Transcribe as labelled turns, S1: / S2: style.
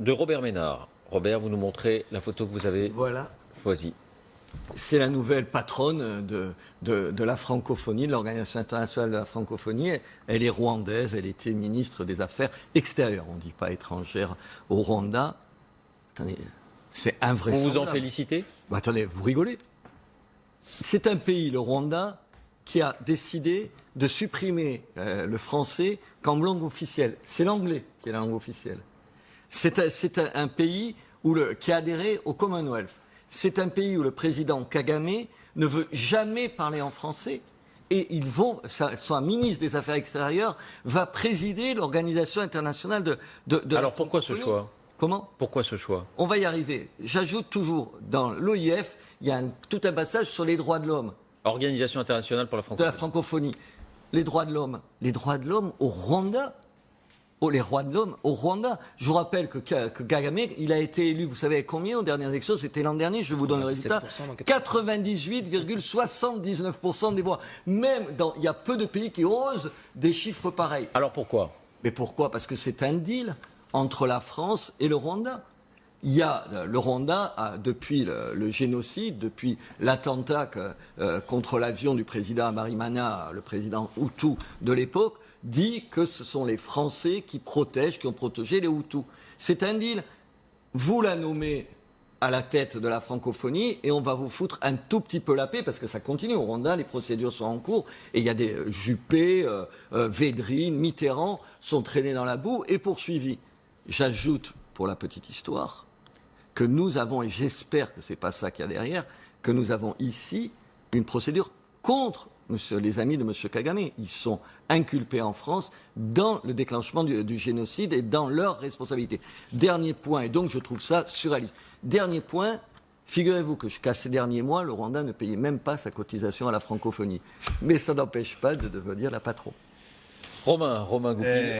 S1: de Robert Ménard. Robert, vous nous montrez la photo que vous avez choisie.
S2: C'est la nouvelle patronne de la francophonie, de l'Organisation internationale de la francophonie. Elle est rwandaise, elle était ministre des Affaires extérieures, on ne dit pas étrangère, au Rwanda. Attendez, c'est invraisemblable.
S1: Vous vous en félicitez ?
S2: Attendez, vous rigolez. C'est un pays, le Rwanda, qui a décidé de supprimer le français comme langue officielle. C'est l'anglais qui est la langue officielle. C'est un pays qui a adhéré au Commonwealth. C'est un pays où le président Kagame ne veut jamais parler en français. Et son ministre des Affaires extérieures va présider l'Organisation internationale de
S1: Alors pourquoi ce choix ?
S2: Comment ?
S1: Pourquoi ce choix ?
S2: On va y arriver. J'ajoute toujours, dans l'OIF, il y a tout un passage sur les droits de l'homme.
S1: Organisation internationale pour la francophonie.
S2: De la francophonie. Les droits de l'homme. Les droits de l'homme au Rwanda. Oh, les droits de l'homme au Rwanda. Je vous rappelle que Kagame, il a été élu, vous savez combien aux dernières élections ? C'était l'an dernier, je vous donne le résultat. 98,79% des voix. Même il y a peu de pays qui osent des chiffres pareils.
S1: Alors pourquoi ?
S2: Mais pourquoi ? Parce que c'est un deal entre la France et le Rwanda. Le Rwanda, depuis le génocide, depuis l'attentat contre l'avion du président Habyarimana, le président Hutu de l'époque, dit que ce sont les Français qui ont protégé les Hutus. C'est un deal. Vous la nommez à la tête de la francophonie et on va vous foutre un tout petit peu la paix parce que ça continue. Au Rwanda, les procédures sont en cours et il y a des Juppé, Védrine, Mitterrand sont traînés dans la boue et poursuivis. J'ajoute, pour la petite histoire, que nous avons, et j'espère que ce n'est pas ça qu'il y a derrière, que nous avons ici une procédure contre les amis de M. Kagame. Ils sont inculpés en France dans le déclenchement du génocide et dans leur responsabilité. Dernier point, et donc je trouve ça surréaliste. Dernier point, figurez-vous qu'à ces derniers mois, le Rwanda ne payait même pas sa cotisation à la francophonie. Mais ça n'empêche pas de devenir la patronne.
S1: Romain Goupil.